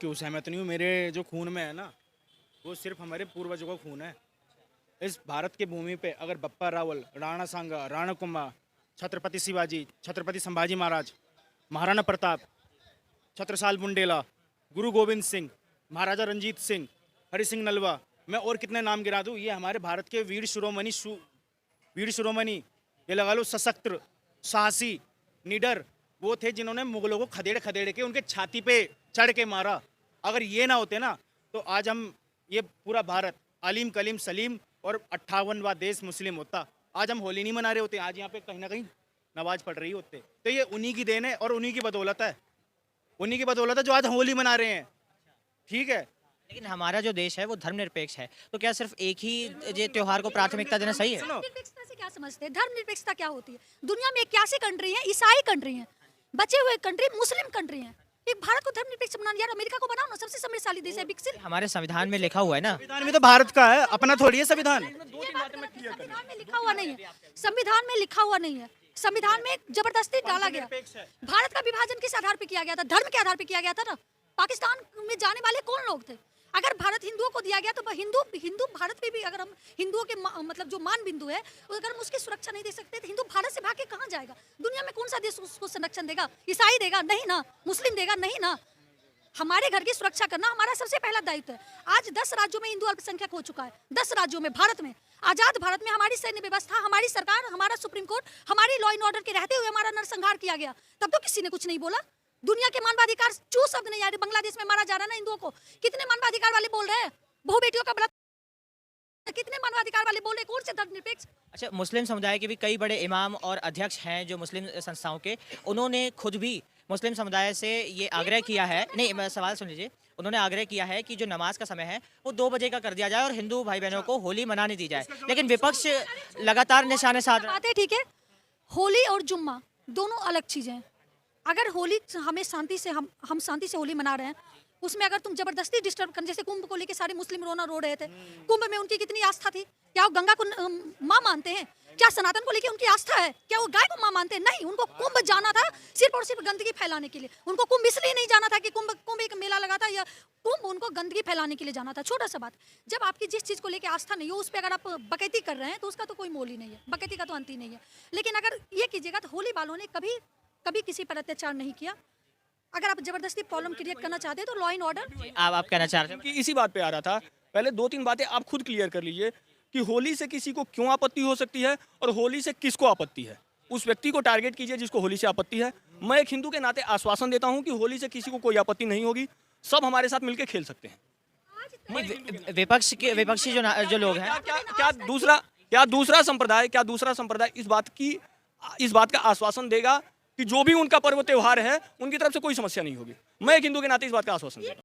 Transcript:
क्यों सहमत नहीं हूँ। मेरे जो खून में है ना, वो सिर्फ हमारे पूर्वजों का खून है। इस भारत की भूमि पे अगर बप्पा रावल, राणा सांगा, राणा कुंभा, छत्रपति शिवाजी, छत्रपति संभाजी महाराज, महाराणा प्रताप, छत्रसाल बुंडेला, गुरु गोविंद सिंह, महाराजा रंजीत सिंह, हरि सिंह नलवा, मैं और कितने नाम गिरा दूँ, ये हमारे भारत के वीर शिरोमणि, ये लगा लो सशस्त्र, साहसी, निडर वो थे जिन्होंने मुगलों को खदेड़ खदेड़ के उनके छाती पे चढ़ के मारा। अगर ये ना होते ना तो आज हम ये पूरा भारत अलीम कलीम सलीम और 58वां देश मुस्लिम होता। आज हम होली नहीं मना रहे होते, आज यहाँ पे कहीं ना कहीं नमाज पढ़ रही होते। तो ये उन्हीं की देन है और उन्हीं की बदौलत है, उन्हीं की बदौलत है जो आज होली मना रहे हैं। ठीक है, लेकिन हमारा जो देश है वो धर्मनिरपेक्ष है, तो क्या सिर्फ एक ही ये त्योहार को प्राथमिकता देना सही है? धर्मनिरपेक्षता से क्या समझते हैं? धर्मनिरपेक्षता क्या होती है? दुनिया में 81 कंट्री है, ईसाई कंट्री है, बचे हुए कंट्री मुस्लिम कंट्री है। एक भारत को धर्मनिरपेक्ष बनाना, यार अमेरिका को बनाओ ना, सबसे समृद्धशाली देश है, विकसित। हमारे संविधान में लिखा हुआ है ना, संविधान में तो भारत का है, अपना थोड़ी है संविधान। संविधान में लिखा हुआ नहीं है, संविधान में लिखा हुआ नहीं है, संविधान में जबरदस्ती डाला गया। भारत का विभाजन किस आधार पर किया गया था? धर्म के आधार पर किया गया था ना। पाकिस्तान में जाने वाले कौन लोग थे? अगर भारत हिंदुओं को दिया गया तो हिंदू भारत में भी अगर हम हिंदुओं के मतलब जो मान बिंदु है, अगर हम उसकी सुरक्षा नहीं दे सकते तो हिंदू भारत से भाग के कहाँ जाएगा? दुनिया में कौन सा देश उसको संरक्षण देगा? ईसाई देगा? नहीं ना। मुस्लिम देगा? नहीं ना। हमारे घर की सुरक्षा करना हमारा सबसे पहला दायित्व है। आज 10 राज्यों में हिंदू अल्पसंख्यक हो चुका है, 10 राज्यों में, भारत में। आजाद भारत में हमारी सैन्य व्यवस्था, हमारी सरकार, हमारा सुप्रीम कोर्ट, हमारी लॉ एंड ऑर्डर के रहते हुए हमारा नरसंहार किया गया, तब तो किसी ने कुछ नहीं बोला। दुनिया के मानवाधिकार चू शब्द नहीं आ रहे। बांग्लादेश में मारा जा रहा है ना हिंदुओं को, कितने मानवाधिकार वाले बोल रहे हैं? बहु बेटियों का बलात्कार, कितने मानवाधिकार वाले बोल रहे? कौन से धर्मनिरपेक्ष? अच्छा, मुस्लिम समुदाय के भी कई बड़े इमाम और अध्यक्ष हैं जो मुस्लिम संस्थाओं के, उन्होंने खुद भी मुस्लिम समुदाय से ये आग्रह किया है, नहीं मैं सवाल सुन लीजिए, उन्होंने आग्रह किया है कि जो नमाज का समय है वो 2 बजे का कर दिया जाए और हिंदू भाई बहनों को होली मनाने दी जाए, लेकिन विपक्ष लगातार निशाने साध रहा है। बात है, ठीक है, होली और जुम्मा दोनों अलग चीजें हैं। अगर होली हमें शांति से हम शांति से होली मना रहे हैं, उसमें अगर तुम जबरदस्ती डिस्टर्ब कर, जैसे कुंभ को लेके सारे मुस्लिम रो रहे थे, कुंभ में उनकी कितनी आस्था थी? क्या वो गंगा को माँ मानते हैं? क्या सनातन को लेके उनकी आस्था है? क्या वो गाय को माँ मानते हैं? नहीं, उनको कुंभ जाना था सिर्फ और सिर्फ गंदगी फैलाने के लिए। उनको कुंभ इसलिए नहीं जाना था कि कुंभ एक मेला लगा था, या कुंभ उनको गंदगी फैलाने के लिए जाना था। छोटा सा बात, जब आपकी जिस चीज को लेके आस्था नहीं हो उस पर अगर आप बकैती कर रहे हैं तो उसका तो कोई मोल ही नहीं है, बकैती का तो अंत ही नहीं है। लेकिन अगर ये कीजिएगा तो होली वालों ने कभी किसी पर अत्याचार नहीं किया। अगर आप जबरदस्ती प्रॉब्लम क्रिएट करना चाहते हैं तो लॉ एंड ऑर्डर। आप कहना चाह रहे हैं कि इसी बात पे आ रहा था। पहले 2-3 बातें आप खुद क्लियर कर लीजिए कि होली से किसी को क्यों आपत्ति हो सकती है और होली से किसको आपत्ति है। उस व्यक्ति को टारगेट कीजिए जिसको होली से आपत्ति है। मैं एक हिंदू के नाते आश्वासन देता हूं कि होली से किसी को कोई आपत्ति नहीं होगी, सब हमारे साथ मिलकर खेल सकते हैं। विपक्षी जो लोग हैं, क्या दूसरा संप्रदाय इस बात का आश्वासन देगा कि जो भी उनका पर्व त्योहार है उनकी तरफ से कोई समस्या नहीं होगी? मैं एक हिंदू के नाते इस बात का आश्वासन देता हूं।